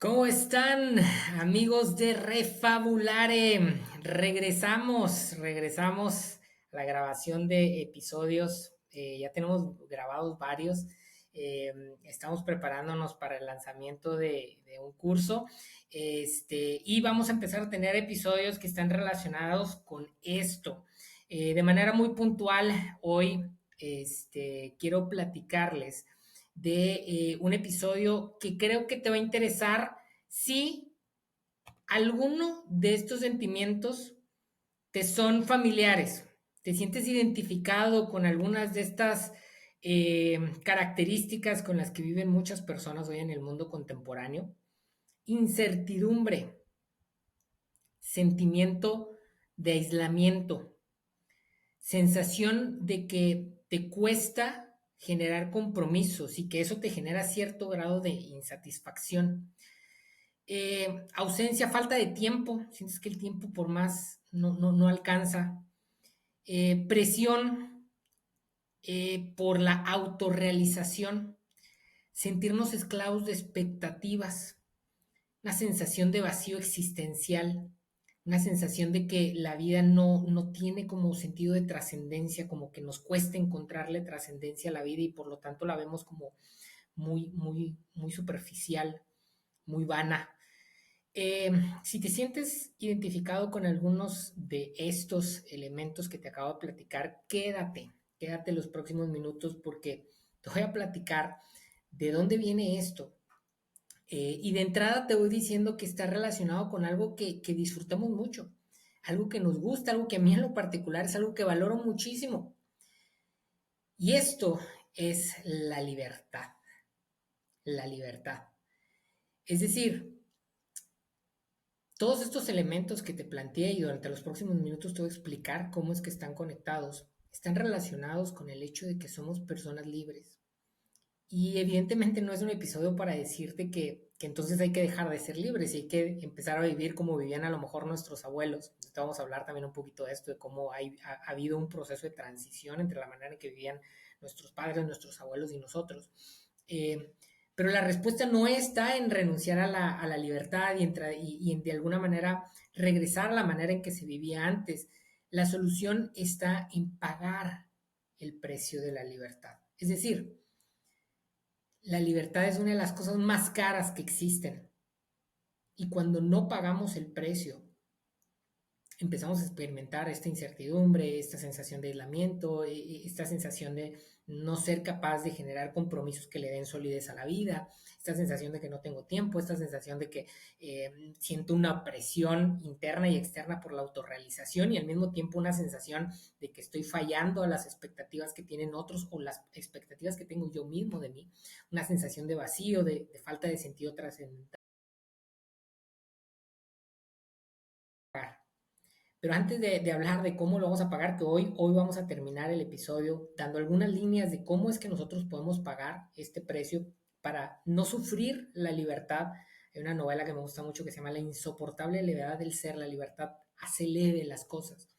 ¿Cómo están, amigos de Refabulare? Regresamos a la grabación de episodios. Ya tenemos grabados varios. Estamos preparándonos para el lanzamiento de un curso. Y vamos a empezar a tener episodios que están relacionados con esto. De manera muy puntual, hoy quiero platicarles de un episodio que creo que te va a interesar si alguno de estos sentimientos te son familiares, te sientes identificado con algunas de estas características con las que viven muchas personas hoy en el mundo contemporáneo. Incertidumbre, sentimiento de aislamiento, sensación de que te cuesta generar compromisos y que eso te genera cierto grado de insatisfacción. Ausencia, falta de tiempo, sientes que el tiempo por más no alcanza. Presión por la autorrealización, sentirnos esclavos de expectativas, una sensación de vacío existencial, una sensación de que la vida no tiene como sentido de trascendencia, como que nos cuesta encontrarle trascendencia a la vida y por lo tanto la vemos como muy superficial, muy vana. Si te sientes identificado con algunos de estos elementos que te acabo de platicar, quédate los próximos minutos porque te voy a platicar de dónde viene esto. Y de entrada te voy diciendo que está relacionado con algo que disfrutamos mucho, algo que nos gusta, algo que a mí en lo particular es algo que valoro muchísimo. Y esto es la libertad, la libertad. Es decir, todos estos elementos que te planteé y durante los próximos minutos te voy a explicar cómo es que están conectados, están relacionados con el hecho de que somos personas libres. Y evidentemente no es un episodio para decirte que entonces hay que dejar de ser libres y hay que empezar a vivir como vivían a lo mejor nuestros abuelos. Entonces vamos a hablar también un poquito de esto, de cómo ha habido un proceso de transición entre la manera en que vivían nuestros padres, nuestros abuelos y nosotros. Eh, pero la respuesta no está en renunciar a la libertad y en de alguna manera regresar a la manera en que se vivía antes. La solución está en pagar el precio de la libertad. Es decir, la libertad es una de las cosas más caras que existen. Y cuando no pagamos el precio, empezamos a experimentar esta incertidumbre, esta sensación de aislamiento, esta sensación de no ser capaz de generar compromisos que le den solidez a la vida, esta sensación de que no tengo tiempo, esta sensación de que siento una presión interna y externa por la autorrealización y al mismo tiempo una sensación de que estoy fallando a las expectativas que tienen otros o las expectativas que tengo yo mismo de mí, una sensación de vacío, de falta de sentido trascendental. Pero antes de hablar de cómo lo vamos a pagar, que hoy vamos a terminar el episodio dando algunas líneas de cómo es que nosotros podemos pagar este precio para no sufrir la libertad. Hay una novela que me gusta mucho que se llama La insoportable levedad del ser, la libertad hace leve las cosas.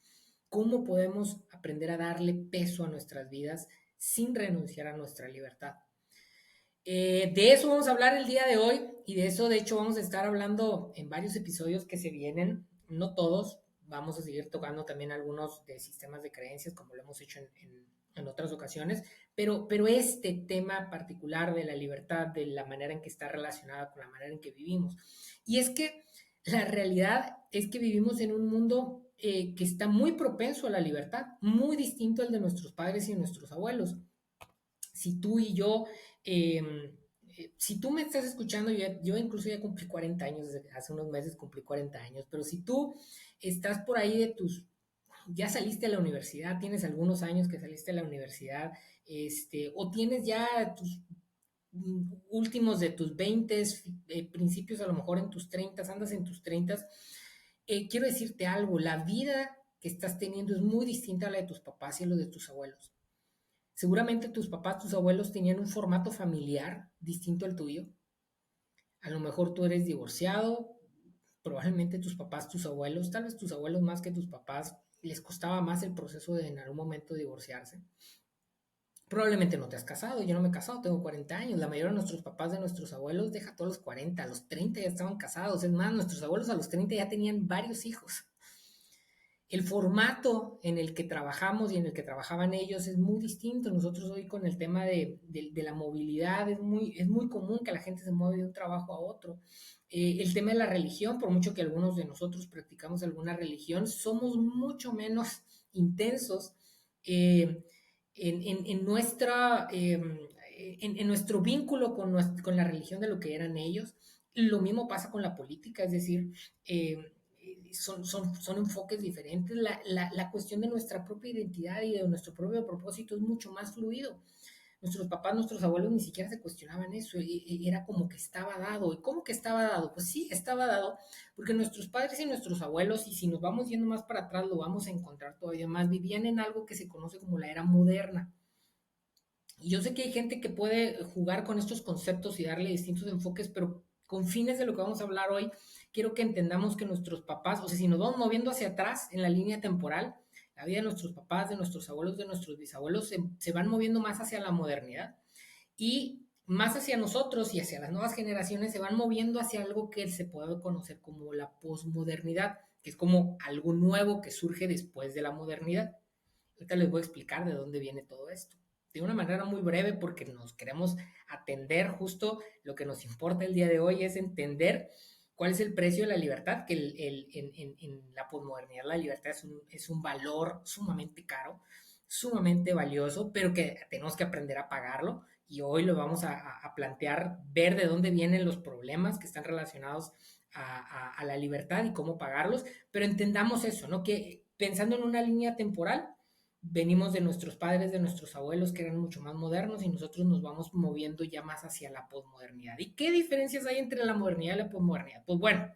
¿Cómo podemos aprender a darle peso a nuestras vidas sin renunciar a nuestra libertad? De eso vamos a hablar el día de hoy y de eso de hecho vamos a estar hablando en varios episodios que se vienen, no todos, vamos a seguir tocando también algunos de sistemas de creencias como lo hemos hecho en otras ocasiones, pero este tema particular de la libertad, de la manera en que está relacionada con la manera en que vivimos. Y es que la realidad es que vivimos en un mundo que está muy propenso a la libertad, muy distinto al de nuestros padres y nuestros abuelos. Si tú y yo, si tú me estás escuchando, yo incluso ya cumplí 40 años, hace unos meses cumplí 40 años, pero si tú estás por ahí ya saliste a la universidad, tienes algunos años que saliste a la universidad, o tienes ya tus últimos de tus 20, principios a lo mejor en tus 30, andas en tus 30, quiero decirte algo, la vida que estás teniendo es muy distinta a la de tus papás y a la de tus abuelos. Seguramente tus papás, tus abuelos tenían un formato familiar distinto al tuyo. A lo mejor tú eres divorciado, probablemente tus papás, tus abuelos, tal vez tus abuelos más que tus papás, les costaba más el proceso de en algún momento divorciarse. Probablemente no te has casado, yo no me he casado, tengo 40 años. La mayoría de nuestros papás, de nuestros abuelos, deja todos los 40, a los 30 ya estaban casados. Es más, nuestros abuelos a los 30 ya tenían varios hijos. El formato en el que trabajamos y en el que trabajaban ellos es muy distinto. Nosotros hoy con el tema de la movilidad es muy común que la gente se mueve de un trabajo a otro. El tema de la religión, por mucho que algunos de nosotros practicamos alguna religión, somos mucho menos intensos eh, en nuestra, en nuestro vínculo con la religión de lo que eran ellos. Lo mismo pasa con la política, es decir, son enfoques diferentes. La cuestión de nuestra propia identidad y de nuestro propio propósito es mucho más fluido. Nuestros papás, nuestros abuelos ni siquiera se cuestionaban eso, era como que estaba dado. ¿Y cómo que estaba dado? Pues sí, estaba dado, porque nuestros padres y nuestros abuelos, y si nos vamos yendo más para atrás, lo vamos a encontrar todavía más, vivían en algo que se conoce como la era moderna. Y yo sé que hay gente que puede jugar con estos conceptos y darle distintos enfoques, pero con fines de lo que vamos a hablar hoy, quiero que entendamos que nuestros papás, o sea, si nos vamos moviendo hacia atrás en la línea temporal, la vida de nuestros papás, de nuestros abuelos, de nuestros bisabuelos, se van moviendo más hacia la modernidad y más hacia nosotros y hacia las nuevas generaciones se van moviendo hacia algo que se puede conocer como la posmodernidad, que es como algo nuevo que surge después de la modernidad. Ahorita les voy a explicar de dónde viene todo esto. De una manera muy breve, porque nos queremos atender justo lo que nos importa el día de hoy es entender cuál es el precio de la libertad, que en la posmodernidad la libertad es un valor sumamente caro, sumamente valioso, pero que tenemos que aprender a pagarlo. Y hoy lo vamos a plantear, ver de dónde vienen los problemas que están relacionados a la libertad y cómo pagarlos, pero entendamos eso, ¿no? Que pensando en una línea temporal, venimos de nuestros padres, de nuestros abuelos, que eran mucho más modernos, y nosotros nos vamos moviendo ya más hacia la posmodernidad. ¿Y qué diferencias hay entre la modernidad y la posmodernidad? Pues bueno,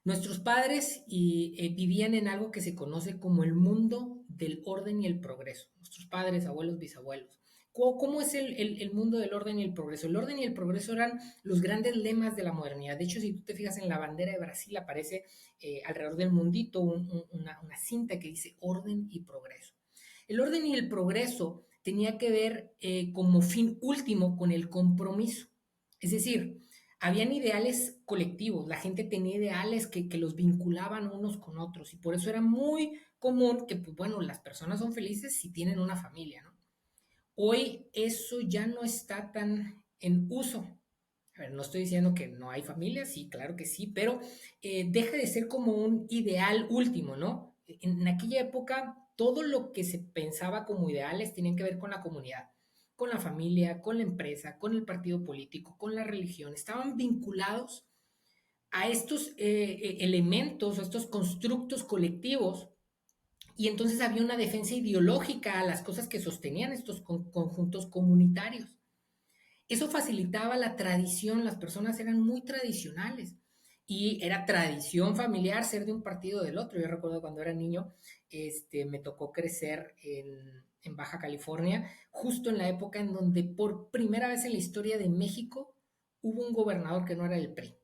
nuestros padres vivían en algo que se conoce como el mundo del orden y el progreso. Nuestros padres, abuelos, bisabuelos. ¿Cómo es el mundo del orden y el progreso? El orden y el progreso eran los grandes lemas de la modernidad. De hecho, si tú te fijas en la bandera de Brasil, aparece alrededor del mundito una cinta que dice orden y progreso. El orden y el progreso tenía que ver como fin último con el compromiso. Es decir, habían ideales colectivos, la gente tenía ideales que los vinculaban unos con otros y por eso era muy común que, pues bueno, las personas son felices si tienen una familia, ¿no? Hoy eso ya no está tan en uso. A ver, no estoy diciendo que no hay familias, sí, claro que sí, pero deja de ser como un ideal último, ¿no? En aquella época, todo lo que se pensaba como ideales tenían que ver con la comunidad, con la familia, con la empresa, con el partido político, con la religión. Estaban vinculados a estos elementos, a estos constructos colectivos, y entonces había una defensa ideológica a las cosas que sostenían estos conjuntos comunitarios. Eso facilitaba la tradición, las personas eran muy tradicionales y era tradición familiar ser de un partido o del otro. Yo recuerdo cuando era niño, me tocó crecer en Baja California, justo en la época en donde por primera vez en la historia de México hubo un gobernador que no era del PRI.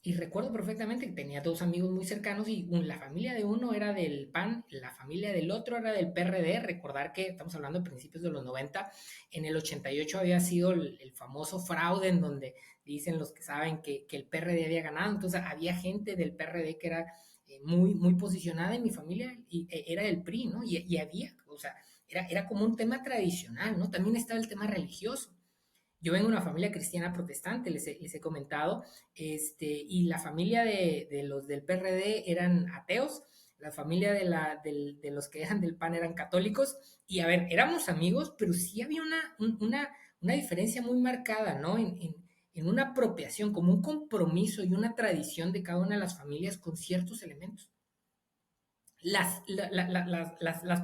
Y recuerdo perfectamente que tenía dos amigos muy cercanos y la familia de uno era del PAN, la familia del otro era del PRD. Recordar que estamos hablando de principios de los 90. En el 88 había sido el famoso fraude en donde dicen los que saben que el PRD había ganado. Entonces había gente del PRD que era muy posicionada en mi familia y era del PRI, ¿no? Y había, o sea, era como un tema tradicional, ¿no? También estaba el tema religioso. Yo vengo de una familia cristiana protestante, les he comentado, y la familia de los del PRD eran ateos, la familia de los que eran del PAN eran católicos, y a ver, éramos amigos, pero sí había una diferencia muy marcada, ¿no? En una apropiación, como un compromiso y una tradición de cada una de las familias con ciertos elementos. Las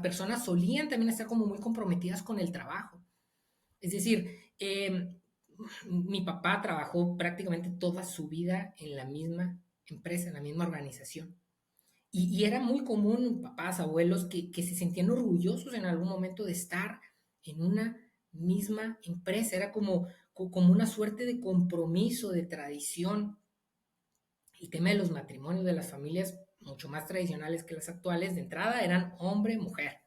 personas solían también estar como muy comprometidas con el trabajo. Es decir, mi papá trabajó prácticamente toda su vida en la misma empresa, en la misma organización. Y era muy común, papás, abuelos, que se sentían orgullosos en algún momento de estar en una misma empresa. Era como una suerte de compromiso, de tradición. El tema de los matrimonios de las familias mucho más tradicionales que las actuales, de entrada eran hombre-mujer.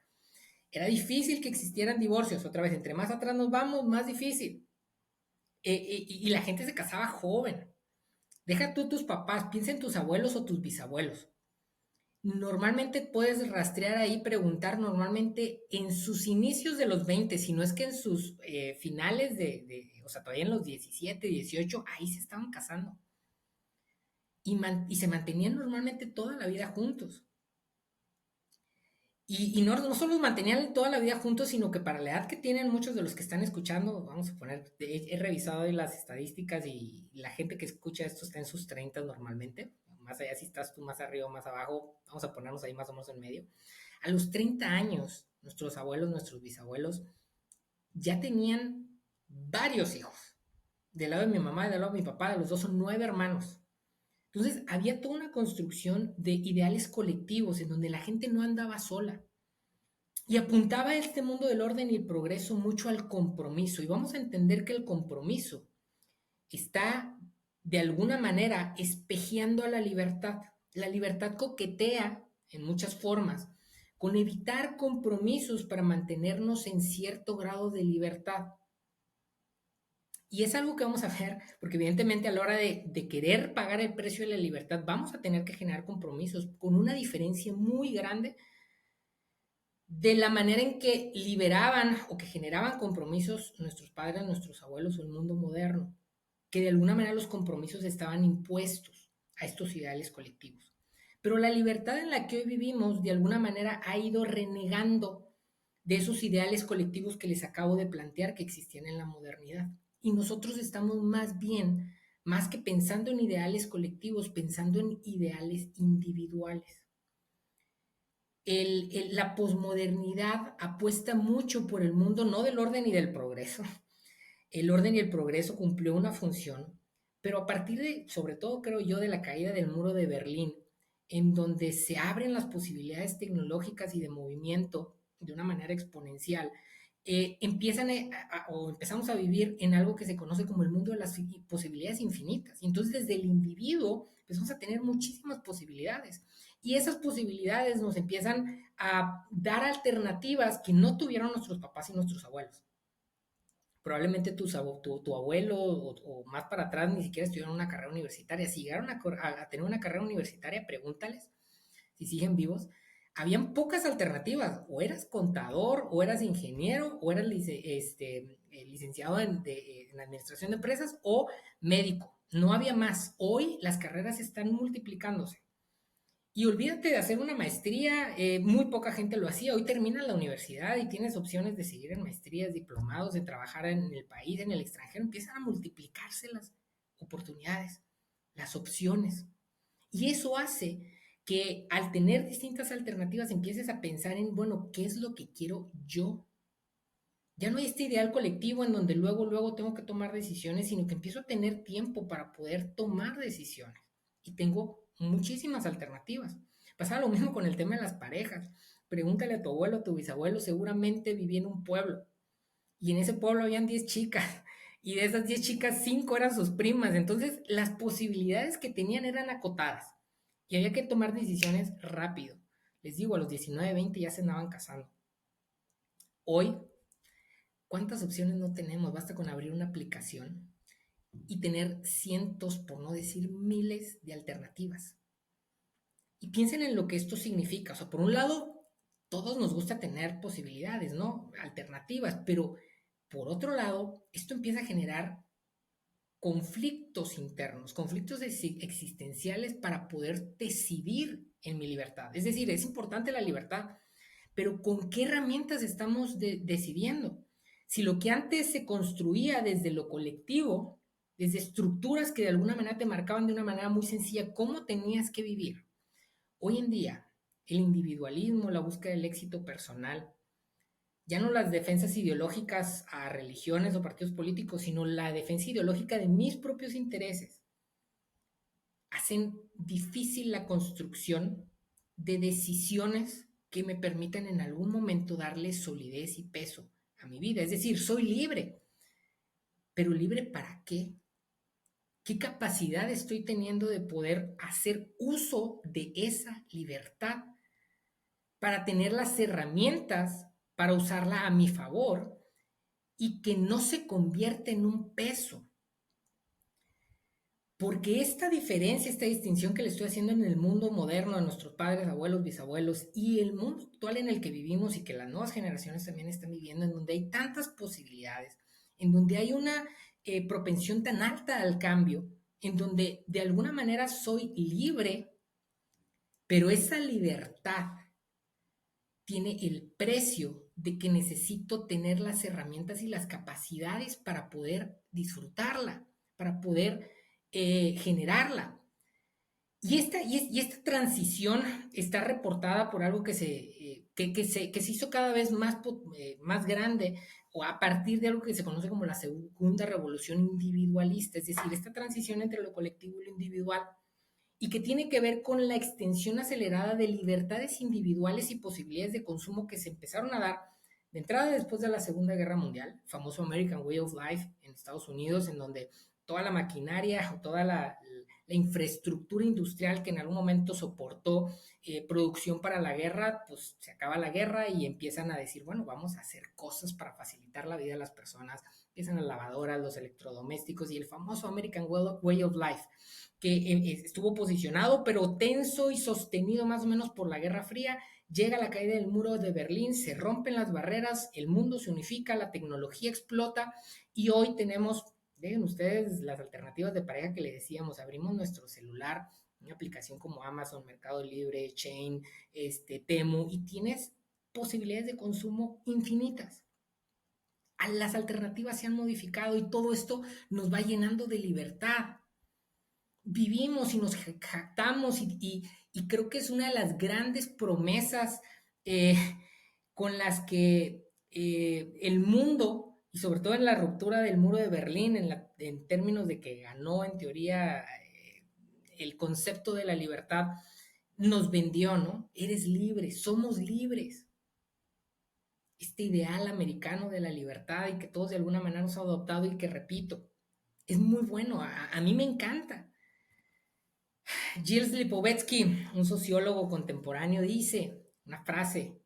Era difícil que existieran divorcios. Otra vez, entre más atrás nos vamos, más difícil. Y la gente se casaba joven. Deja tú tus papás, piensa en tus abuelos o tus bisabuelos. Normalmente puedes rastrear ahí, preguntar normalmente en sus inicios de los 20, si no es que en sus finales o sea, todavía en los 17, 18, ahí se estaban casando. Y se mantenían normalmente toda la vida juntos. Y no solo los mantenían toda la vida juntos, sino que para la edad que tienen muchos de los que están escuchando, vamos a poner, he revisado hoy las estadísticas y la gente que escucha esto está en sus 30 normalmente, más allá si estás tú más arriba o más abajo, vamos a ponernos ahí más o menos en medio. A los 30 años, nuestros abuelos, nuestros bisabuelos, ya tenían varios hijos. Del lado de mi mamá y del lado de mi papá, de los dos son 9 hermanos. Entonces, había toda una construcción de ideales colectivos en donde la gente no andaba sola. Y apuntaba este mundo del orden y el progreso mucho al compromiso. Y vamos a entender que el compromiso está de alguna manera espejeando a la libertad. La libertad coquetea en muchas formas con evitar compromisos para mantenernos en cierto grado de libertad. Y es algo que vamos a ver, porque evidentemente a la hora de querer pagar el precio de la libertad, vamos a tener que generar compromisos con una diferencia muy grande de la manera en que liberaban o que generaban compromisos nuestros padres, nuestros abuelos o el mundo moderno, que de alguna manera los compromisos estaban impuestos a estos ideales colectivos. Pero la libertad en la que hoy vivimos de alguna manera ha ido renegando de esos ideales colectivos que les acabo de plantear que existían en la modernidad. Y nosotros estamos más bien, más que pensando en ideales colectivos, pensando en ideales individuales. La posmodernidad apuesta mucho por el mundo no del orden y del progreso. El orden y el progreso cumplió una función, pero a partir de, sobre todo creo yo, de la caída del muro de Berlín, en donde se abren las posibilidades tecnológicas y de movimiento de una manera exponencial, o empezamos a vivir en algo que se conoce como el mundo de las posibilidades infinitas. Y entonces desde el individuo empezamos a tener muchísimas posibilidades. Y esas posibilidades nos empiezan a dar alternativas que no tuvieron nuestros papás y nuestros abuelos. Probablemente tu abuelo o más para atrás ni siquiera estudiaron una carrera universitaria. Si llegaron a tener una carrera universitaria, pregúntales si siguen vivos. Habían pocas alternativas. O eras contador, o eras ingeniero, o eras licenciado en administración de empresas, o médico. No había más. Hoy las carreras están multiplicándose. Y olvídate de hacer una maestría, muy poca gente lo hacía. Hoy terminas la universidad y tienes opciones de seguir en maestrías, diplomados, de trabajar en el país, en el extranjero. Empiezan a multiplicarse las oportunidades, las opciones. Y eso hace que al tener distintas alternativas empieces a pensar en, bueno, ¿qué es lo que quiero yo? Ya no hay este ideal colectivo en donde luego tengo que tomar decisiones, sino que empiezo a tener tiempo para poder tomar decisiones. Y tengo muchísimas alternativas. Pasa lo mismo con el tema de las parejas. Pregúntale a tu abuelo, a tu bisabuelo, seguramente vivía en un pueblo. Y en ese pueblo habían 10 chicas. Y de esas 10 chicas, 5 eran sus primas. Entonces, las posibilidades que tenían eran acotadas. Y había que tomar decisiones rápido. Les digo, a los 19, 20 ya se andaban casando. Hoy ¿cuántas opciones no tenemos? Basta con abrir una aplicación y tener cientos, por no decir miles, de alternativas. Y piensen en lo que esto significa. O sea, por un lado, todos nos gusta tener posibilidades, ¿no? Alternativas, pero por otro lado, esto empieza a generar conflictos internos, conflictos existenciales para poder decidir en mi libertad. Es decir, es importante la libertad, pero ¿con qué herramientas estamos decidiendo? Si lo que antes se construía desde lo colectivo, desde estructuras que de alguna manera te marcaban de una manera muy sencilla cómo tenías que vivir, hoy en día el individualismo, la búsqueda del éxito personal, ya no las defensas ideológicas a religiones o partidos políticos, sino la defensa ideológica de mis propios intereses, hacen difícil la construcción de decisiones que me permitan en algún momento darle solidez y peso a mi vida. Es decir, soy libre, pero libre ¿para qué? ¿Qué capacidad estoy teniendo de poder hacer uso de esa libertad para tener las herramientas para usarla a mi favor y que no se convierta en un peso. Porque esta diferencia, esta distinción que le estoy haciendo en el mundo moderno de nuestros padres, abuelos, bisabuelos y el mundo actual en el que vivimos y que las nuevas generaciones también están viviendo, en donde hay tantas posibilidades, en donde hay una propensión tan alta al cambio, en donde de alguna manera soy libre, pero esa libertad tiene el precio de que necesito tener las herramientas y las capacidades para poder disfrutarla, para poder generarla. Y esta transición está reportada por algo que se hizo cada vez más grande o a partir de algo que se conoce como la segunda revolución individualista, es decir, esta transición entre lo colectivo y lo individual y que tiene que ver con la extensión acelerada de libertades individuales y posibilidades de consumo que se empezaron a dar de entrada después de la Segunda Guerra Mundial, famoso American Way of Life en Estados Unidos, en donde toda la maquinaria o toda la infraestructura industrial que en algún momento soportó producción para la guerra, pues se acaba la guerra y empiezan a decir, bueno, vamos a hacer cosas para facilitar la vida de las personas, empiezan las lavadoras, los electrodomésticos y el famoso American Way of Life, que estuvo posicionado pero tenso y sostenido más o menos por la Guerra Fría. Llega la caída del muro de Berlín, se rompen las barreras, el mundo se unifica, la tecnología explota y hoy tenemos, dejen ustedes las alternativas de pareja que les decíamos, abrimos nuestro celular, una aplicación como Amazon, Mercado Libre, Chain, Temu, y tienes posibilidades de consumo infinitas. Las alternativas se han modificado y todo esto nos va llenando de libertad. Vivimos y nos jactamos y creo que es una de las grandes promesas eh, con las que el mundo, y sobre todo en la ruptura del muro de Berlín, en términos de que ganó en teoría el concepto de la libertad, nos vendió, ¿no? Eres libre, somos libres. Este ideal americano de la libertad y que todos de alguna manera nos ha adoptado y que, repito, es muy bueno, a mí me encanta. Gilles Lipovetsky, un sociólogo contemporáneo, dice una frase: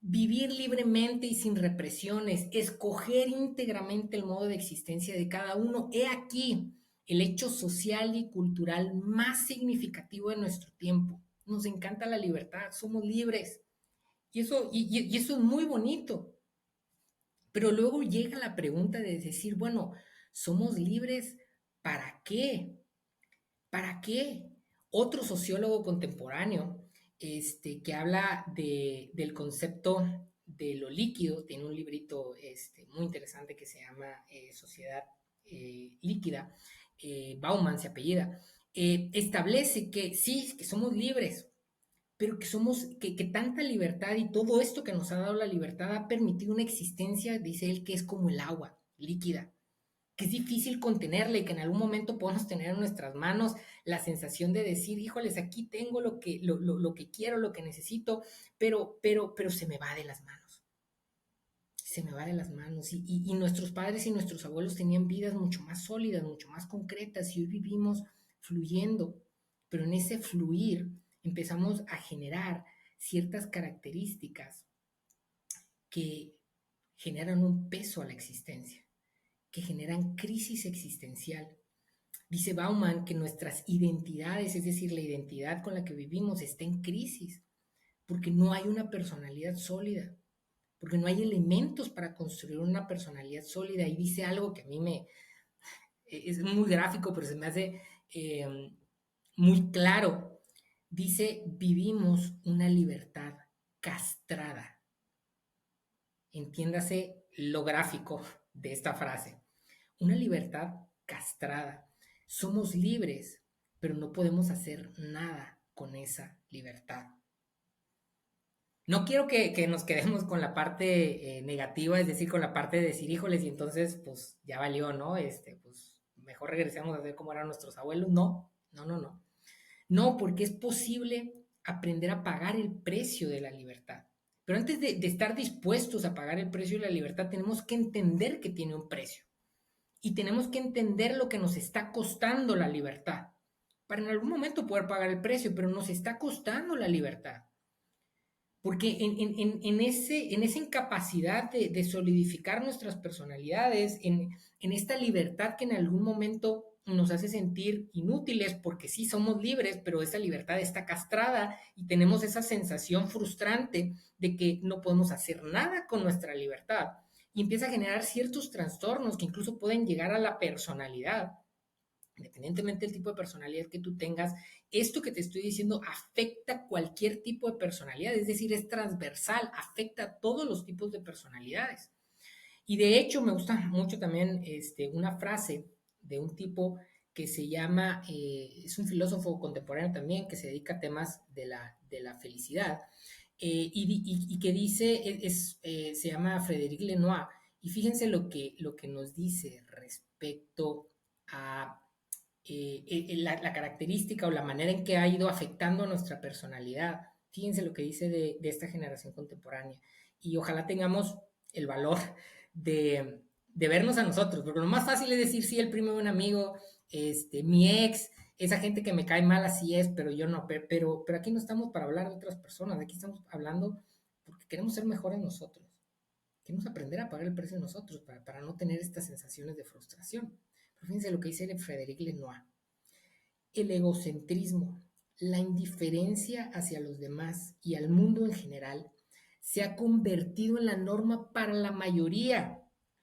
vivir libremente y sin represiones, escoger íntegramente el modo de existencia de cada uno, he aquí el hecho social y cultural más significativo de nuestro tiempo. Nos encanta la libertad, somos libres. Y eso es muy bonito. Pero luego llega la pregunta de decir, bueno, ¿somos libres para qué? ¿Para qué? Otro sociólogo contemporáneo que habla del concepto de lo líquido, tiene un librito muy interesante que se llama Sociedad Líquida, Bauman se apellida, establece que sí, que somos libres, pero que tanta libertad y todo esto que nos ha dado la libertad ha permitido una existencia, dice él, que es como el agua líquida, que es difícil contenerla y que en algún momento podemos tener en nuestras manos la sensación de decir, híjoles, aquí tengo lo que quiero, lo que necesito, pero se me va de las manos. Se me va de las manos. Y nuestros padres y nuestros abuelos tenían vidas mucho más sólidas, mucho más concretas y hoy vivimos fluyendo. Pero en ese fluir empezamos a generar ciertas características que generan un peso a la existencia, que generan crisis existencial. Dice Bauman que nuestras identidades, es decir, la identidad con la que vivimos, está en crisis, porque no hay una personalidad sólida, porque no hay elementos para construir una personalidad sólida. Y dice algo que a mí es muy gráfico, pero se me hace muy claro. Dice, vivimos una libertad castrada. Entiéndase lo gráfico de esta frase. Una libertad castrada. Somos libres, pero no podemos hacer nada con esa libertad. No quiero que nos quedemos con la parte negativa, es decir, con la parte de decir, híjoles, y entonces, pues ya valió, ¿no? Pues mejor regresemos a ver cómo eran nuestros abuelos. No, no, no, no. No, porque es posible aprender a pagar el precio de la libertad. Pero antes de estar dispuestos a pagar el precio de la libertad, tenemos que entender que tiene un precio. Y tenemos que entender lo que nos está costando la libertad. Para en algún momento poder pagar el precio, pero nos está costando la libertad. Porque en esa incapacidad de solidificar nuestras personalidades, en esta libertad que en algún momento nos hace sentir inútiles, porque sí somos libres, pero esa libertad está castrada y tenemos esa sensación frustrante de que no podemos hacer nada con nuestra libertad. Y empieza a generar ciertos trastornos que incluso pueden llegar a la personalidad, independientemente del tipo de personalidad que tú tengas. Esto que te estoy diciendo afecta cualquier tipo de personalidad, es decir, es transversal, afecta a todos los tipos de personalidades. Y de hecho me gusta mucho también una frase de un tipo que se llama, es un filósofo contemporáneo también que se dedica a temas de la felicidad, y que dice, se llama Frédéric Lenoir, y fíjense lo que nos dice respecto a la característica o la manera en que ha ido afectando a nuestra personalidad. Fíjense lo que dice de esta generación contemporánea. Y ojalá tengamos el valor de vernos a nosotros, porque lo más fácil es decir, sí, el primo de un amigo, mi ex, esa gente que me cae mal, así es, pero yo no, pero aquí no estamos para hablar de otras personas, aquí estamos hablando porque queremos ser mejores nosotros, queremos aprender a pagar el precio de nosotros para no tener estas sensaciones de frustración. Pero fíjense lo que dice Frédéric Lenoir: el egocentrismo, la indiferencia hacia los demás y al mundo en general se ha convertido en la norma para la mayoría.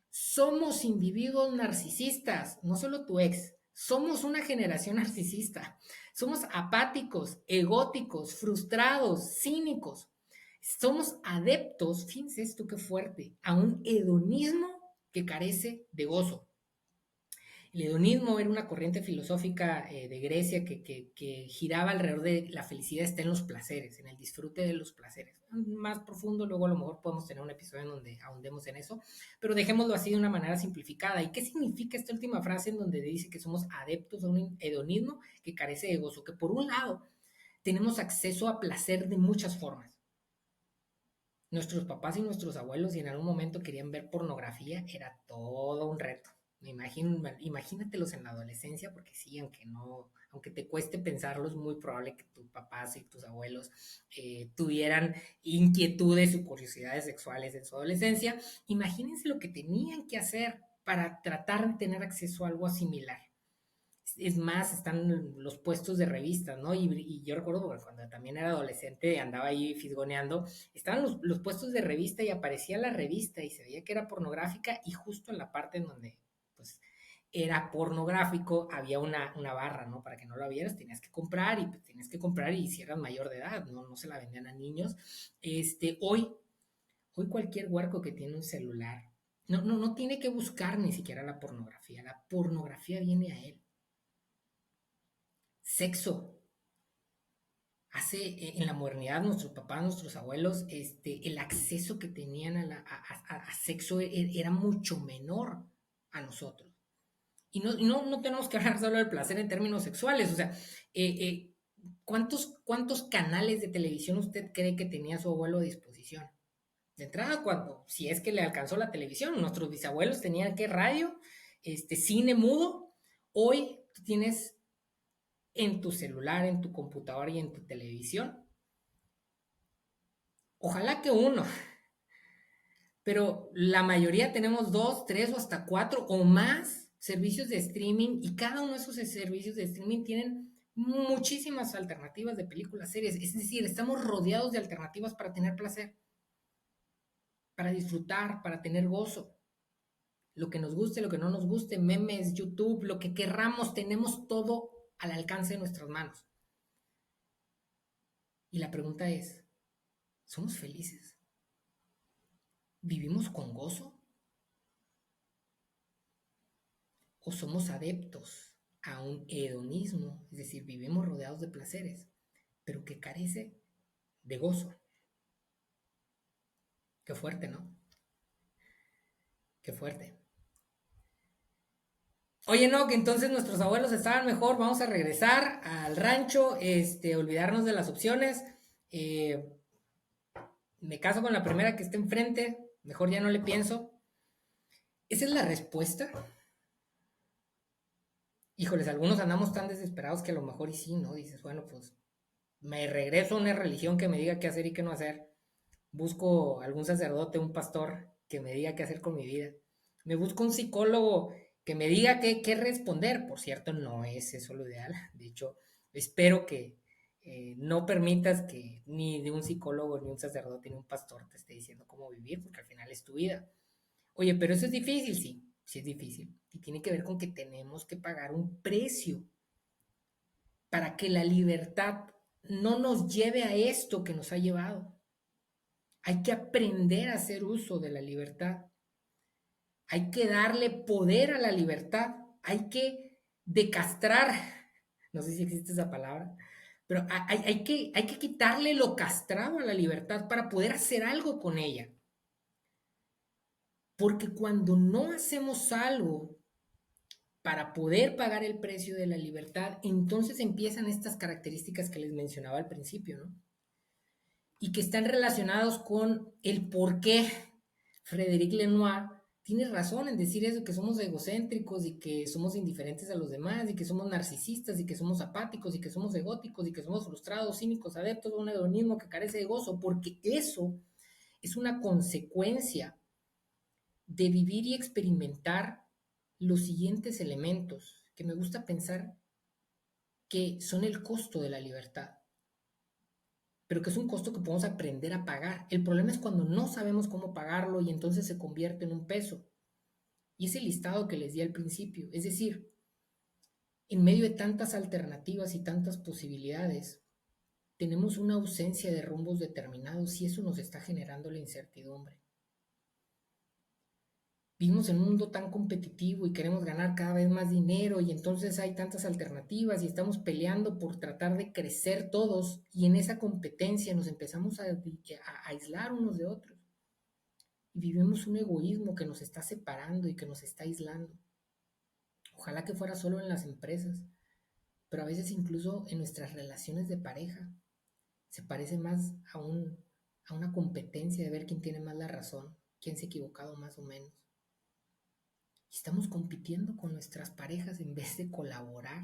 Somos individuos narcisistas, no solo tu ex, somos una generación narcisista. Somos apáticos, egóticos, frustrados, cínicos. Somos adeptos, fíjense esto qué fuerte, a un hedonismo que carece de gozo. El hedonismo era una corriente filosófica de Grecia que giraba alrededor de la felicidad está en los placeres, en el disfrute de los placeres. Más profundo, luego a lo mejor podemos tener un episodio en donde ahondemos en eso, pero dejémoslo así de una manera simplificada. ¿Y qué significa esta última frase en donde dice que somos adeptos a un hedonismo que carece de gozo? Que por un lado tenemos acceso a placer de muchas formas. Nuestros papás y nuestros abuelos, si en algún momento querían ver pornografía, era todo un reto. Imagínatelos en la adolescencia, porque sí, aunque no, aunque te cueste pensarlo, es muy probable que tus papás y tus abuelos tuvieran inquietudes y curiosidades sexuales en su adolescencia. Imagínense lo que tenían que hacer para tratar de tener acceso a algo similar. Es más, están los puestos de revistas, ¿no? Y yo recuerdo cuando también era adolescente, andaba ahí fisgoneando, estaban los puestos de revista y aparecía la revista y se veía que era pornográfica y justo en la parte en donde, pues, era pornográfico, había una barra, ¿no? Para que no lo vieras, tenías que comprar y pues, tenías que comprar y si eras mayor de edad, ¿no? No se la vendían a niños. Hoy cualquier huerco que tiene un celular, no tiene que buscar ni siquiera la pornografía viene a él. Sexo. En la modernidad, nuestros papás, nuestros abuelos, el acceso que tenían a sexo era mucho menor a nosotros. Y no tenemos que hablar solo del placer en términos sexuales. O sea, ¿cuántos canales de televisión usted cree que tenía su abuelo a disposición? De entrada, si es que le alcanzó la televisión, nuestros bisabuelos tenían que radio, cine mudo. Hoy tú tienes en tu celular, en tu computadora y en tu televisión. Ojalá que uno, pero la mayoría tenemos dos, tres o hasta cuatro o más servicios de streaming y cada uno de esos servicios de streaming tienen muchísimas alternativas de películas, series. Es decir, estamos rodeados de alternativas para tener placer, para disfrutar, para tener gozo. Lo que nos guste, lo que no nos guste, memes, YouTube, lo que querramos, tenemos todo al alcance de nuestras manos. Y la pregunta es, ¿somos felices? ¿Vivimos con gozo? ¿O somos adeptos a un hedonismo? Es decir, vivimos rodeados de placeres, pero que carece de gozo. Qué fuerte, ¿no? Qué fuerte. Oye, no, que entonces nuestros abuelos estaban mejor, vamos a regresar al rancho, olvidarnos de las opciones. Eh, Me caso con la primera que esté enfrente, mejor ya no le pienso. ¿Esa es la respuesta? Híjoles, algunos andamos tan desesperados que a lo mejor y sí, ¿no? Dices, bueno, pues me regreso a una religión que me diga qué hacer y qué no hacer. busco algún sacerdote, un pastor que me diga qué hacer con mi vida. Me busco un psicólogo que me diga qué responder. Por cierto, no es eso lo ideal. De hecho, espero que no permitas que ni de un psicólogo, ni un sacerdote, ni un pastor te esté diciendo cómo vivir, porque al final es tu vida. Oye, pero eso es difícil, sí, sí es difícil. Y tiene que ver con que tenemos que pagar un precio para que la libertad no nos lleve a esto que nos ha llevado. Hay que aprender a hacer uso de la libertad. Hay que darle poder a la libertad. Hay que decastrar, no sé si existe esa palabra, pero hay que quitarle lo castrado a la libertad para poder hacer algo con ella. Porque cuando no hacemos algo para poder pagar el precio de la libertad, entonces empiezan estas características que les mencionaba al principio, ¿no? Y que están relacionados con el por qué Frédéric Lenoir tiene razón en decir eso, que somos egocéntricos y que somos indiferentes a los demás y que somos narcisistas y que somos apáticos y que somos egóticos y que somos frustrados, cínicos, adeptos a un hedonismo que carece de gozo, porque eso es una consecuencia de vivir y experimentar los siguientes elementos que me gusta pensar que son el costo de la libertad, pero que es un costo que podemos aprender a pagar. El problema es cuando no sabemos cómo pagarlo y entonces se convierte en un peso. Y ese listado que les di al principio, es decir, en medio de tantas alternativas y tantas posibilidades, tenemos una ausencia de rumbos determinados y eso nos está generando la incertidumbre. Vivimos en un mundo tan competitivo y queremos ganar cada vez más dinero y entonces hay tantas alternativas y estamos peleando por tratar de crecer todos y en esa competencia nos empezamos a aislar unos de otros y vivimos un egoísmo que nos está separando y que nos está aislando. Ojalá que fuera solo en las empresas, pero a veces incluso en nuestras relaciones de pareja se parece más a una competencia de ver quién tiene más la razón, quién se ha equivocado más o menos. Y estamos compitiendo con nuestras parejas en vez de colaborar.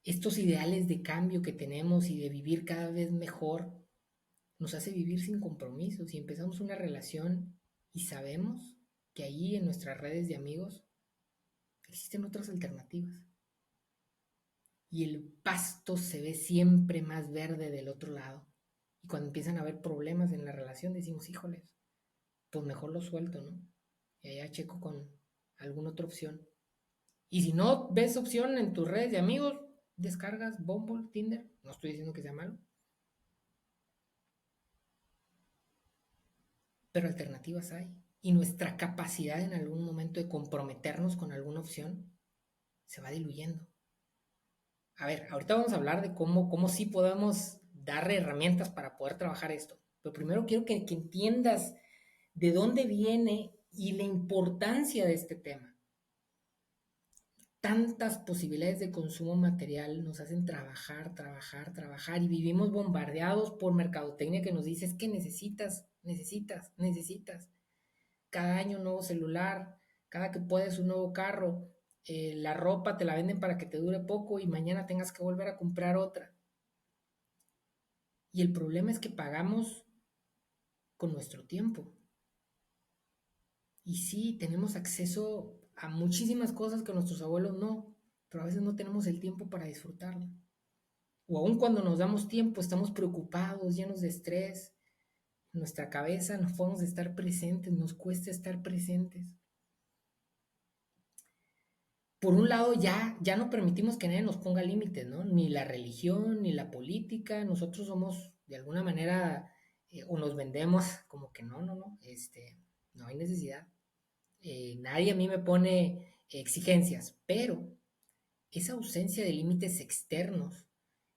Estos ideales de cambio que tenemos y de vivir cada vez mejor nos hace vivir sin compromisos y empezamos una relación y sabemos que allí en nuestras redes de amigos existen otras alternativas. Y el pasto se ve siempre más verde del otro lado. Y cuando empiezan a haber problemas en la relación decimos, híjoles, pues mejor lo suelto, ¿no? Y allá checo con alguna otra opción. Y si no ves opción en tus redes de amigos, descargas Bumble, Tinder. No estoy diciendo que sea malo, pero alternativas hay. Y nuestra capacidad en algún momento de comprometernos con alguna opción se va diluyendo. A ver, ahorita vamos a hablar de cómo sí podemos dar herramientas para poder trabajar esto. Pero primero quiero que entiendas de dónde viene y la importancia de este tema. Tantas posibilidades de consumo material nos hacen trabajar, trabajar, trabajar y vivimos bombardeados por mercadotecnia que nos dice es que necesitas, necesitas, necesitas. Cada año un nuevo celular, cada que puedes un nuevo carro, la ropa te la venden para que te dure poco y mañana tengas que volver a comprar otra. Y el problema es que pagamos con nuestro tiempo. Y sí, tenemos acceso a muchísimas cosas que nuestros abuelos no, pero a veces no tenemos el tiempo para disfrutarlo. O aun cuando nos damos tiempo, estamos preocupados, llenos de estrés. En nuestra cabeza no podemos estar presentes, nos cuesta estar presentes. Por un lado, ya no permitimos que nadie nos ponga límites, ¿no? Ni la religión, ni la política. Nosotros somos, de alguna manera, o nos vendemos como que no, no hay necesidad. Nadie a mí me pone exigencias, pero esa ausencia de límites externos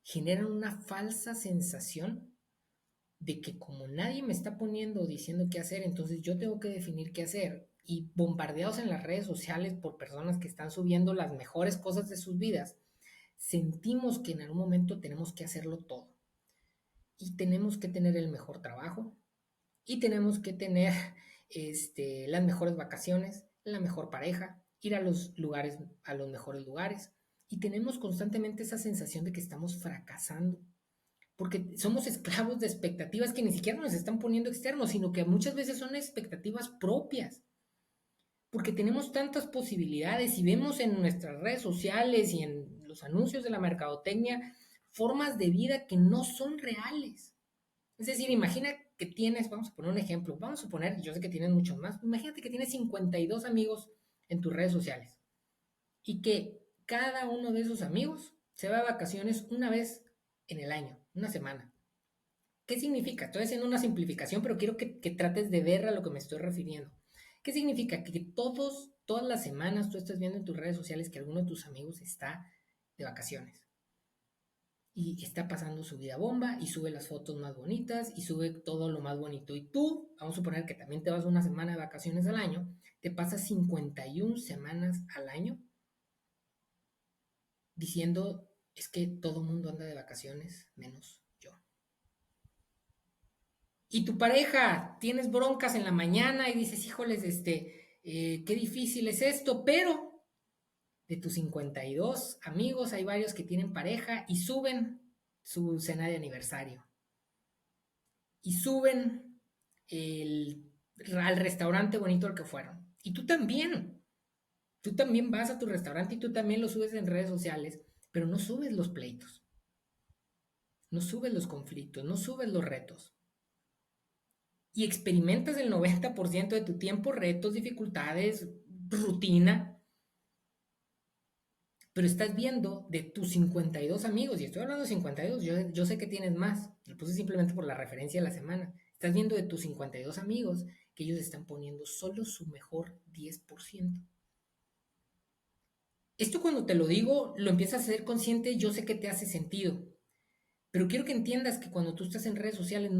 genera una falsa sensación de que como nadie me está poniendo o diciendo qué hacer, entonces yo tengo que definir qué hacer. Y bombardeados en las redes sociales por personas que están subiendo las mejores cosas de sus vidas, sentimos que en algún momento tenemos que hacerlo todo. Y tenemos que tener el mejor trabajo, y tenemos que tener las mejores vacaciones, la mejor pareja, ir a los lugares, a los mejores lugares. Y tenemos constantemente esa sensación de que estamos fracasando porque somos esclavos de expectativas que ni siquiera nos están poniendo externos, sino que muchas veces son expectativas propias, porque tenemos tantas posibilidades y vemos en nuestras redes sociales y en los anuncios de la mercadotecnia formas de vida que no son reales. Es decir, imagina que tienes, vamos a poner un ejemplo, vamos a suponer, yo sé que tienes muchos más, imagínate que tienes 52 amigos en tus redes sociales y que cada uno de esos amigos se va de vacaciones una vez en el año, una semana. ¿Qué significa? Estoy haciendo una simplificación, pero quiero que trates de ver a lo que me estoy refiriendo. ¿Qué significa? Que todas las semanas tú estás viendo en tus redes sociales que alguno de tus amigos está de vacaciones y está pasando su vida bomba y sube las fotos más bonitas y sube todo lo más bonito. Y tú, vamos a suponer que también te vas una semana de vacaciones al año, te pasas 51 semanas al año diciendo es que todo el mundo anda de vacaciones menos yo. Y tu pareja, tienes broncas en la mañana y dices, híjoles, qué difícil es esto, pero de tus 52 amigos hay varios que tienen pareja y suben su cena de aniversario y suben el, al restaurante bonito al que fueron. Y tú también vas a tu restaurante y tú también lo subes en redes sociales, pero no subes los pleitos, no subes los conflictos, no subes los retos. Y experimentas el 90% de tu tiempo, retos, dificultades, rutina, pero estás viendo de tus 52 amigos, y estoy hablando de 52, yo sé que tienes más, lo puse simplemente por la referencia de la semana, estás viendo de tus 52 amigos que ellos están poniendo solo su mejor 10%. Esto cuando te lo digo, lo empiezas a ser consciente, yo sé que te hace sentido, pero quiero que entiendas que cuando tú estás en redes sociales,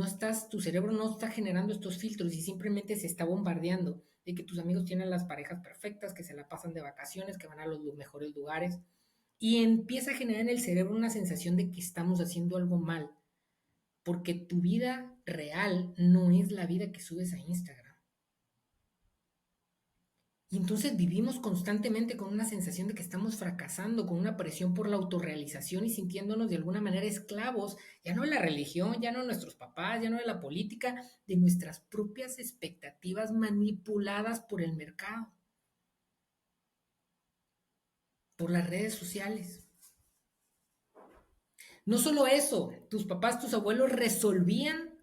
tu cerebro no está generando estos filtros y simplemente se está bombardeando de que tus amigos tienen las parejas perfectas, que se la pasan de vacaciones, que van a los mejores lugares. Y empieza a generar en el cerebro una sensación de que estamos haciendo algo mal, porque tu vida real no es la vida que subes a Instagram. Y entonces vivimos constantemente con una sensación de que estamos fracasando, con una presión por la autorrealización y sintiéndonos de alguna manera esclavos, ya no de la religión, ya no de nuestros papás, ya no de la política, de nuestras propias expectativas manipuladas por el mercado, por las redes sociales. No solo eso, tus papás, tus abuelos resolvían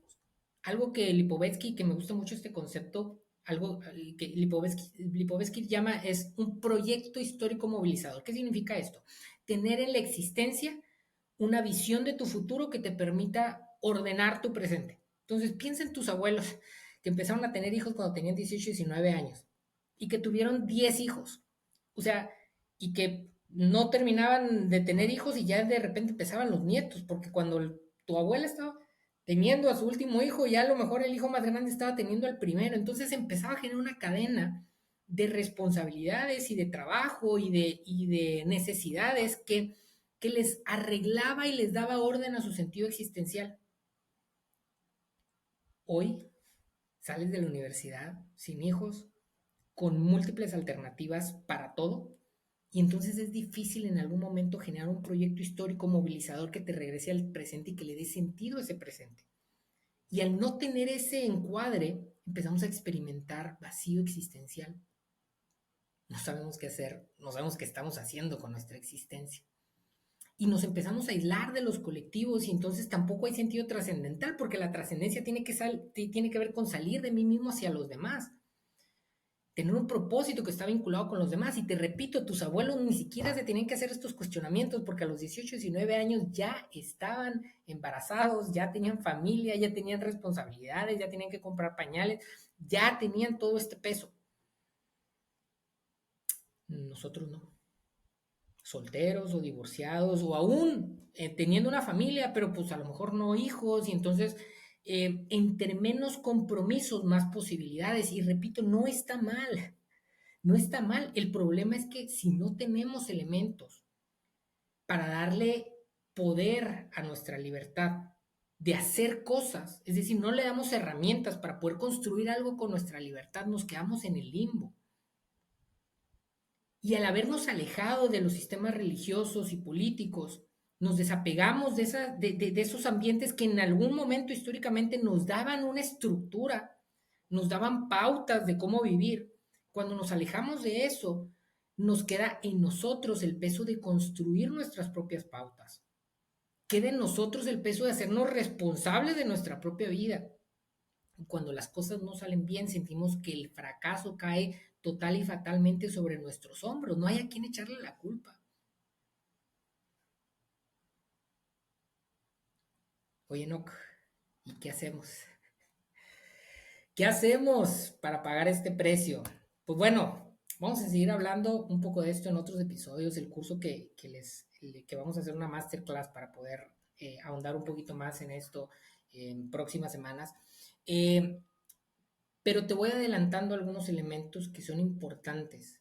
algo que Lipovetsky, que me gusta mucho este concepto, algo que Lipovetsky llama es un proyecto histórico movilizador. ¿Qué significa esto? Tener en la existencia una visión de tu futuro que te permita ordenar tu presente. Entonces, piensa en tus abuelos que empezaron a tener hijos cuando tenían 18, 19 años y que tuvieron 10 hijos. O sea, y que no terminaban de tener hijos y ya de repente empezaban los nietos, porque cuando tu abuela estaba teniendo a su último hijo, ya a lo mejor el hijo más grande estaba teniendo al primero. Entonces empezaba a generar una cadena de responsabilidades y de trabajo y de necesidades que les arreglaba y les daba orden a su sentido existencial. Hoy sales de la universidad sin hijos, con múltiples alternativas para todo, y entonces es difícil en algún momento generar un proyecto histórico movilizador que te regrese al presente y que le dé sentido a ese presente. Y al no tener ese encuadre, empezamos a experimentar vacío existencial. No sabemos qué hacer, no sabemos qué estamos haciendo con nuestra existencia. Y nos empezamos a aislar de los colectivos y entonces tampoco hay sentido trascendental porque la trascendencia tiene que ver con salir de mí mismo hacia los demás, tener un propósito que está vinculado con los demás. Y te repito, tus abuelos ni siquiera se tenían que hacer estos cuestionamientos porque a los 18, 19 años ya estaban embarazados, ya tenían familia, ya tenían responsabilidades, ya tenían que comprar pañales, ya tenían todo este peso. Nosotros no. Solteros o divorciados o aún teniendo una familia, pero pues a lo mejor no hijos y entonces entre menos compromisos, más posibilidades. Y repito, no está mal, no está mal. El problema es que si no tenemos elementos para darle poder a nuestra libertad de hacer cosas, es decir, no le damos herramientas para poder construir algo con nuestra libertad, nos quedamos en el limbo. Y al habernos alejado de los sistemas religiosos y políticos, nos desapegamos de esos ambientes que en algún momento históricamente nos daban una estructura, nos daban pautas de cómo vivir. Cuando nos alejamos de eso, nos queda en nosotros el peso de construir nuestras propias pautas. Queda en nosotros el peso de hacernos responsables de nuestra propia vida. Cuando las cosas no salen bien, sentimos que el fracaso cae total y fatalmente sobre nuestros hombros. No hay a quien echarle la culpa. Oye, Enoch, ¿y qué hacemos? ¿Qué hacemos para pagar este precio? Pues bueno, vamos a seguir hablando un poco de esto en otros episodios. El curso que vamos a hacer una masterclass para poder ahondar un poquito más en esto en próximas semanas. Pero te voy adelantando algunos elementos que son importantes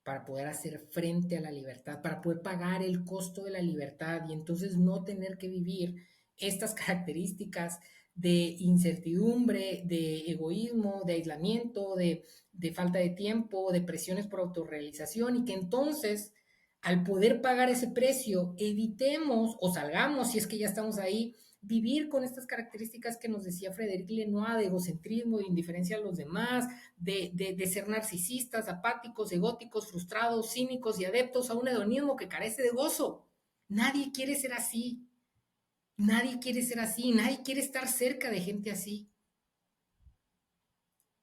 para poder hacer frente a la libertad, para poder pagar el costo de la libertad y entonces no tener que vivir estas características de incertidumbre, de egoísmo, de aislamiento, de falta de tiempo, de presiones por autorrealización y que entonces al poder pagar ese precio evitemos o salgamos, si es que ya estamos ahí, vivir con estas características que nos decía Frédéric Lenoir, de egocentrismo, de indiferencia a los demás, de ser narcisistas, apáticos, egóticos, frustrados, cínicos y adeptos a un hedonismo que carece de gozo. Nadie quiere ser así. Nadie quiere ser así. Nadie quiere estar cerca de gente así.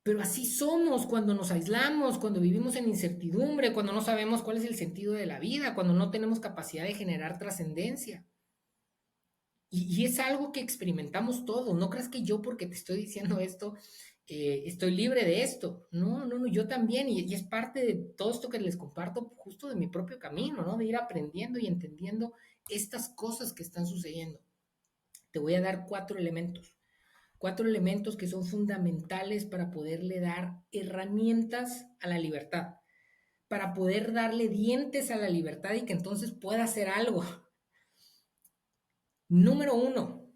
Pero así somos cuando nos aislamos, cuando vivimos en incertidumbre, cuando no sabemos cuál es el sentido de la vida, cuando no tenemos capacidad de generar trascendencia. Y es algo que experimentamos todos. No creas que yo, porque te estoy diciendo esto, estoy libre de esto. No, no, no, yo también. Y es parte de todo esto que les comparto, justo de mi propio camino, ¿no? De ir aprendiendo y entendiendo estas cosas que están sucediendo. Te voy a dar cuatro elementos que son fundamentales para poderle dar herramientas a la libertad, para poder darle dientes a la libertad y que entonces pueda hacer algo. Número uno,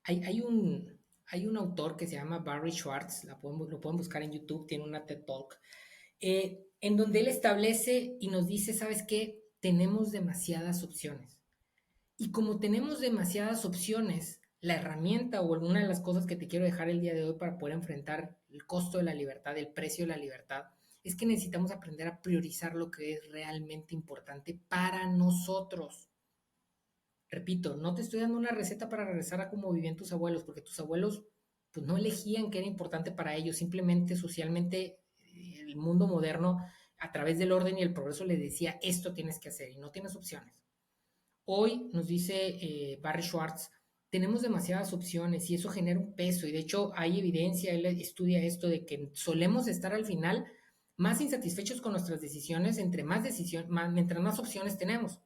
hay un autor que se llama Barry Schwartz, lo pueden buscar en YouTube, tiene una TED Talk, en donde él establece y nos dice, ¿sabes qué? Tenemos demasiadas opciones. Y como tenemos demasiadas opciones, la herramienta o alguna de las cosas que te quiero dejar el día de hoy para poder enfrentar el costo de la libertad, el precio de la libertad, es que necesitamos aprender a priorizar lo que es realmente importante para nosotros. Repito, no te estoy dando una receta para regresar a cómo vivían tus abuelos, porque tus abuelos pues no elegían qué era importante para ellos, simplemente socialmente el mundo moderno a través del orden y el progreso le decía esto tienes que hacer y no tienes opciones. Hoy nos dice Barry Schwartz, tenemos demasiadas opciones y eso genera un peso y de hecho hay evidencia, él estudia esto de que solemos estar al final más insatisfechos con nuestras decisiones mientras más opciones tenemos.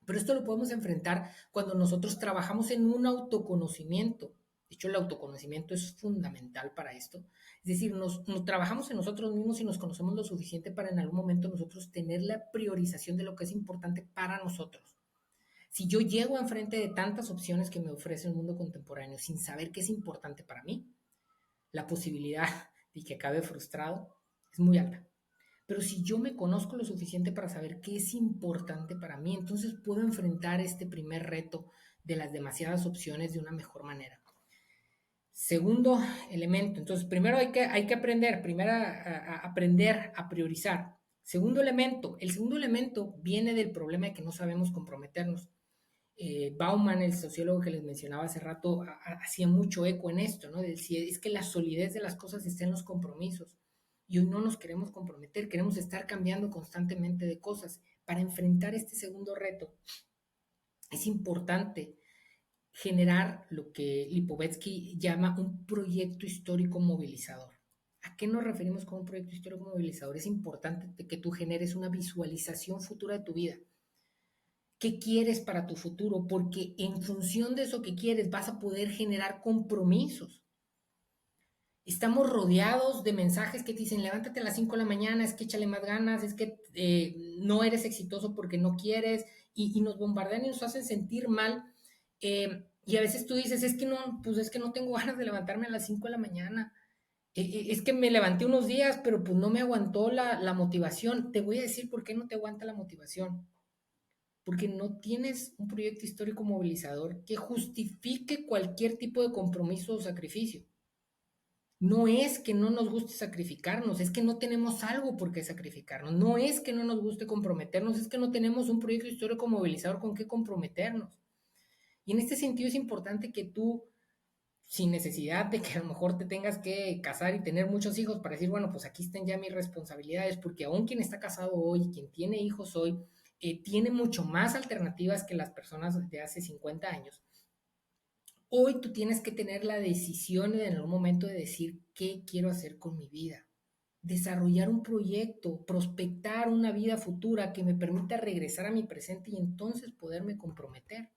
Pero esto lo podemos enfrentar cuando nosotros trabajamos en un autoconocimiento. De hecho, el autoconocimiento es fundamental para esto. Es decir, nos trabajamos en nosotros mismos y nos conocemos lo suficiente para en algún momento nosotros tener la priorización de lo que es importante para nosotros. Si yo llego enfrente de tantas opciones que me ofrece el mundo contemporáneo sin saber qué es importante para mí, la posibilidad de que acabe frustrado es muy alta. Pero si yo me conozco lo suficiente para saber qué es importante para mí, entonces puedo enfrentar este primer reto de las demasiadas opciones de una mejor manera. Segundo elemento, entonces primero hay que aprender, primero aprender a priorizar. El segundo elemento viene del problema de que no sabemos comprometernos. Bauman, el sociólogo que les mencionaba hace rato, hacía mucho eco en esto, ¿no? Decía, es que la solidez de las cosas está en los compromisos. Y hoy no nos queremos comprometer, queremos estar cambiando constantemente de cosas. Para enfrentar este segundo reto, es importante generar lo que Lipovetsky llama un proyecto histórico movilizador. ¿A qué nos referimos con un proyecto histórico movilizador? Es importante que tú generes una visualización futura de tu vida. ¿Qué quieres para tu futuro? Porque en función de eso que quieres vas a poder generar compromisos. Estamos rodeados de mensajes que te dicen, levántate a las 5 de la mañana, es que échale más ganas, es que no eres exitoso porque no quieres, y nos bombardean y nos hacen sentir mal. Y a veces tú dices, es que no, pues es que no tengo ganas de levantarme a las 5 de la mañana. Es que me levanté unos días, pero pues no me aguantó la motivación. Te voy a decir por qué no te aguanta la motivación. porque no tienes un proyecto histórico movilizador que justifique cualquier tipo de compromiso o sacrificio. No es que no nos guste sacrificarnos, es que no tenemos algo por qué sacrificarnos. No es que no nos guste comprometernos, es que no tenemos un proyecto histórico movilizador con qué comprometernos. Y en este sentido es importante que tú, sin necesidad de que a lo mejor te tengas que casar y tener muchos hijos para decir, bueno, pues aquí están ya mis responsabilidades, porque aún quien está casado hoy, quien tiene hijos hoy, tiene mucho más alternativas que las personas de hace 50 años. Hoy tú tienes que tener la decisión en algún momento de decir qué quiero hacer con mi vida. Desarrollar un proyecto, prospectar una vida futura que me permita regresar a mi presente y entonces poderme comprometer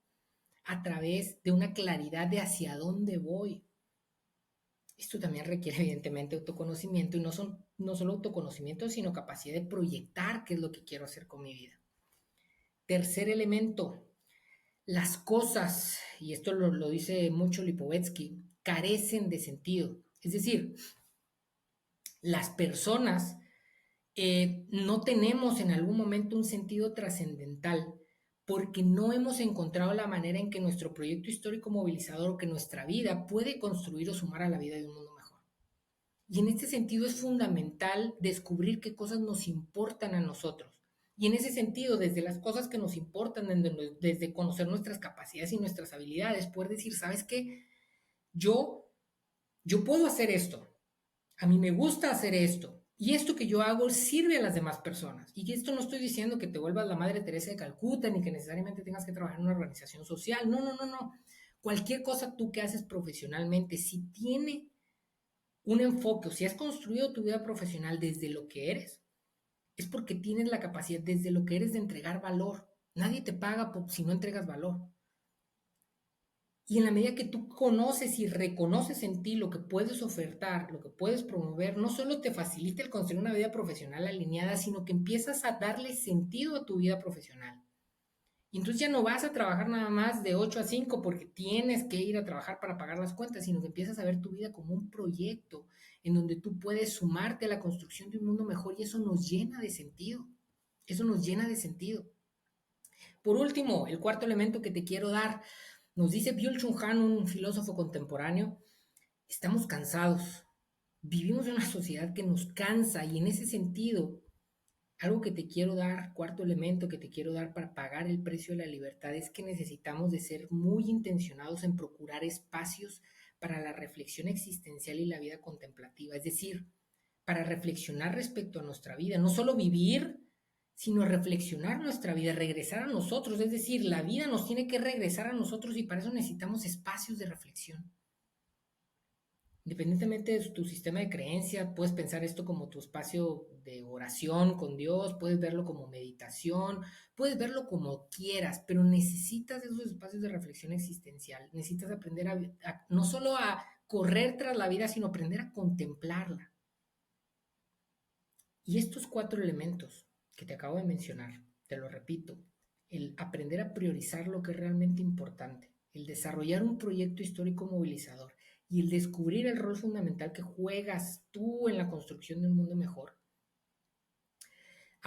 a través de una claridad de hacia dónde voy. Esto también requiere evidentemente autoconocimiento y no solo autoconocimiento, sino capacidad de proyectar qué es lo que quiero hacer con mi vida. Tercer elemento, las cosas, y esto lo dice mucho Lipovetsky, carecen de sentido. Es decir, las personas no tenemos en algún momento un sentido trascendental porque no hemos encontrado la manera en que nuestro proyecto histórico movilizador o que nuestra vida puede construir o sumar a la vida de un mundo mejor. Y en este sentido es fundamental descubrir qué cosas nos importan a nosotros. Y en ese sentido, desde las cosas que nos importan, desde conocer nuestras capacidades y nuestras habilidades, poder decir, ¿sabes qué? Yo, yo puedo hacer esto, a mí me gusta hacer esto, y esto que yo hago sirve a las demás personas. Y esto no estoy diciendo que te vuelvas la Madre Teresa de Calcuta, ni que necesariamente tengas que trabajar en una organización social, no, no, no, no. Cualquier cosa tú que haces profesionalmente, si tiene un enfoque o si has construido tu vida profesional desde lo que eres, es porque tienes la capacidad desde lo que eres de entregar valor. Nadie te paga si no entregas valor. Y en la medida que tú conoces y reconoces en ti lo que puedes ofertar, lo que puedes promover, no solo te facilita el construir una vida profesional alineada, sino que empiezas a darle sentido a tu vida profesional. Y entonces ya no vas a trabajar nada más de 8 a 5 porque tienes que ir a trabajar para pagar las cuentas, sino que empiezas a ver tu vida como un proyecto en donde tú puedes sumarte a la construcción de un mundo mejor y eso nos llena de sentido. Eso nos llena de sentido. Por último, el cuarto elemento que te quiero dar, nos dice Byung-Chul Han, un filósofo contemporáneo, estamos cansados. Vivimos en una sociedad que nos cansa y en ese sentido algo que te quiero dar, cuarto elemento que te quiero dar para pagar el precio de la libertad es que necesitamos de ser muy intencionados en procurar espacios para la reflexión existencial y la vida contemplativa, es decir, para reflexionar respecto a nuestra vida, no solo vivir, sino reflexionar nuestra vida, regresar a nosotros, es decir, la vida nos tiene que regresar a nosotros y para eso necesitamos espacios de reflexión. Independientemente de tu sistema de creencia, puedes pensar esto como tu espacio de oración con Dios, puedes verlo como meditación, puedes verlo como quieras, pero necesitas esos espacios de reflexión existencial, necesitas aprender no solo a correr tras la vida, sino aprender a contemplarla. Y estos cuatro elementos que te acabo de mencionar, te lo repito, el aprender a priorizar lo que es realmente importante, el desarrollar un proyecto histórico movilizador y el descubrir el rol fundamental que juegas tú en la construcción de un mundo mejor.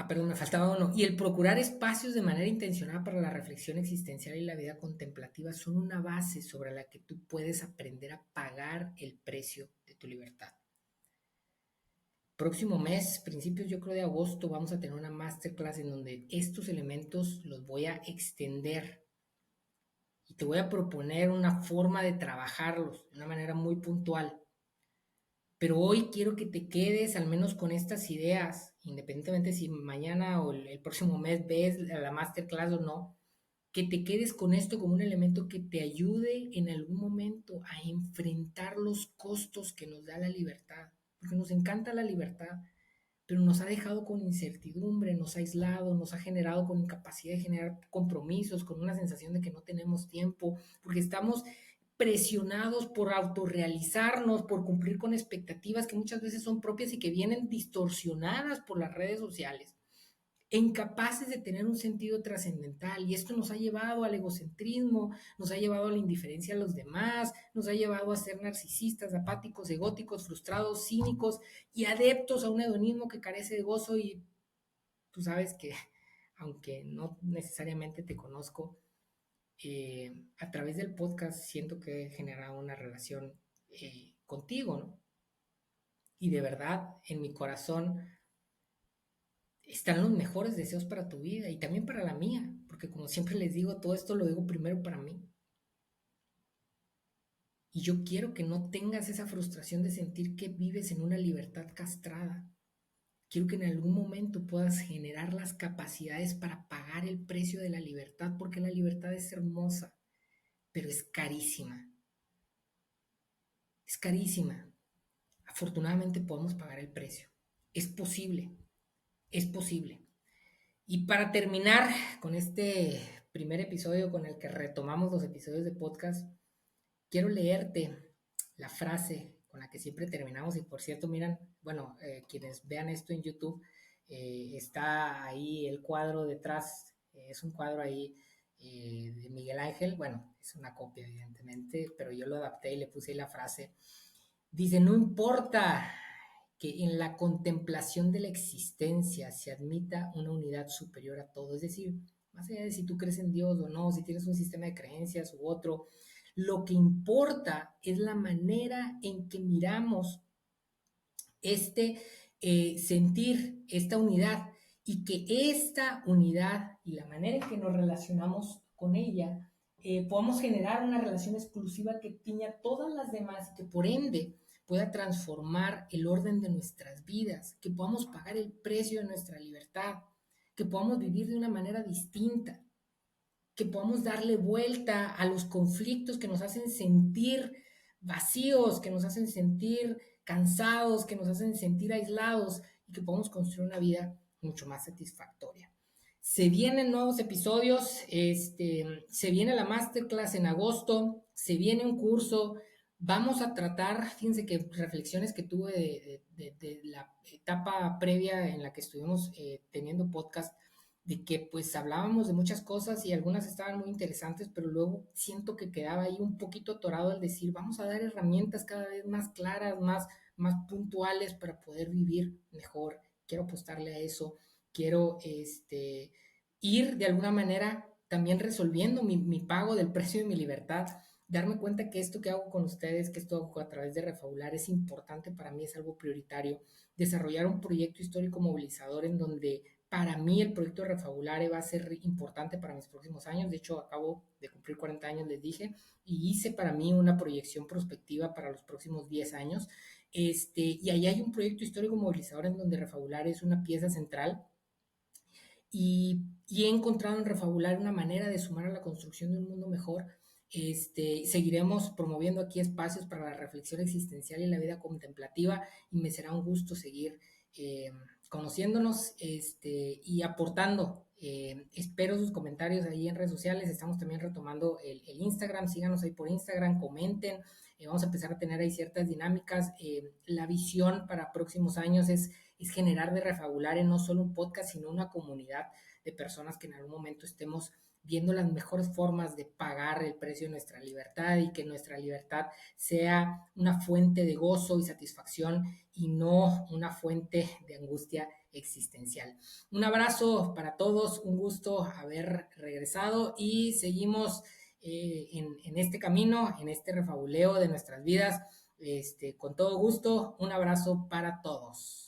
Perdón, me faltaba uno. Y el procurar espacios de manera intencionada para la reflexión existencial y la vida contemplativa son una base sobre la que tú puedes aprender a pagar el precio de tu libertad. Próximo mes, principios yo creo de agosto, vamos a tener una masterclass en donde estos elementos los voy a extender y te voy a proponer una forma de trabajarlos de una manera muy puntual. Pero hoy quiero que te quedes al menos con estas ideas, independientemente si mañana o el próximo mes ves la masterclass o no, que te quedes con esto como un elemento que te ayude en algún momento a enfrentar los costos que nos da la libertad, porque nos encanta la libertad, pero nos ha dejado con incertidumbre, nos ha aislado, nos ha generado con incapacidad de generar compromisos, con una sensación de que no tenemos tiempo, porque estamos presionados por autorrealizarnos, por cumplir con expectativas que muchas veces son propias y que vienen distorsionadas por las redes sociales e incapaces de tener un sentido trascendental. Y esto nos ha llevado al egocentrismo, nos ha llevado a la indiferencia a los demás, nos ha llevado a ser narcisistas, apáticos, egóticos, frustrados, cínicos y adeptos a un hedonismo que carece de gozo. Y tú sabes que aunque no necesariamente te conozco, a través del podcast siento que he generado una relación contigo, ¿no? Y de verdad, en mi corazón están los mejores deseos para tu vida y también para la mía, porque como siempre les digo, todo esto lo digo primero para mí. Y yo quiero que no tengas esa frustración de sentir que vives en una libertad castrada. Quiero que en algún momento puedas generar las capacidades para pagar el precio de la libertad, porque la libertad es hermosa, pero es carísima. Es carísima. Afortunadamente podemos pagar el precio. Es posible, es posible. Y para terminar con este primer episodio con el que retomamos los episodios de podcast, quiero leerte la frase con la que siempre terminamos. Y por cierto, miran, bueno, quienes vean esto en YouTube, está ahí el cuadro detrás, es un cuadro ahí de Miguel Ángel, bueno, es una copia evidentemente, pero yo lo adapté y le puse ahí la frase. Dice, no importa que en la contemplación de la existencia se admita una unidad superior a todo, es decir, más allá de si tú crees en Dios o no, si tienes un sistema de creencias u otro, lo que importa es la manera en que miramos este sentir, esta unidad, y que esta unidad y la manera en que nos relacionamos con ella, podamos generar una relación exclusiva que tiña todas las demás y que por ende pueda transformar el orden de nuestras vidas, que podamos pagar el precio de nuestra libertad, que podamos vivir de una manera distinta, que podamos darle vuelta a los conflictos que nos hacen sentir vacíos, que nos hacen sentir cansados, que nos hacen sentir aislados y que podamos construir una vida mucho más satisfactoria. Se vienen nuevos episodios, se viene la masterclass en agosto, se viene un curso, vamos a tratar, fíjense que reflexiones que tuve de la etapa previa en la que estuvimos teniendo podcast, de que pues hablábamos de muchas cosas y algunas estaban muy interesantes, pero luego siento que quedaba ahí un poquito atorado al decir, vamos a dar herramientas cada vez más claras, más puntuales para poder vivir mejor. Quiero apostarle a eso, quiero ir de alguna manera también resolviendo mi pago del precio de mi libertad, darme cuenta que esto que hago con ustedes, que esto hago a través de Refabular es importante para mí, es algo prioritario, desarrollar un proyecto histórico movilizador en donde para mí el proyecto de Refabulare va a ser importante para mis próximos años. De hecho, acabo de cumplir 40 años, les dije, y hice para mí una proyección prospectiva para los próximos 10 años. Y ahí hay un proyecto histórico movilizador en donde Refabulare es una pieza central y he encontrado en Refabular una manera de sumar a la construcción de un mundo mejor. Seguiremos promoviendo aquí espacios para la reflexión existencial y la vida contemplativa y me será un gusto seguir conociéndonos y aportando. Espero sus comentarios ahí en redes sociales. Estamos también retomando el Instagram. Síganos ahí por Instagram, comenten. Vamos a empezar a tener ahí ciertas dinámicas. La visión para próximos años es generar de Refabulare no solo un podcast, sino una comunidad de personas que en algún momento estemos viendo las mejores formas de pagar el precio de nuestra libertad y que nuestra libertad sea una fuente de gozo y satisfacción y no una fuente de angustia existencial. Un abrazo para todos, un gusto haber regresado y seguimos en este camino, en este refabuleo de nuestras vidas. Con todo gusto, un abrazo para todos.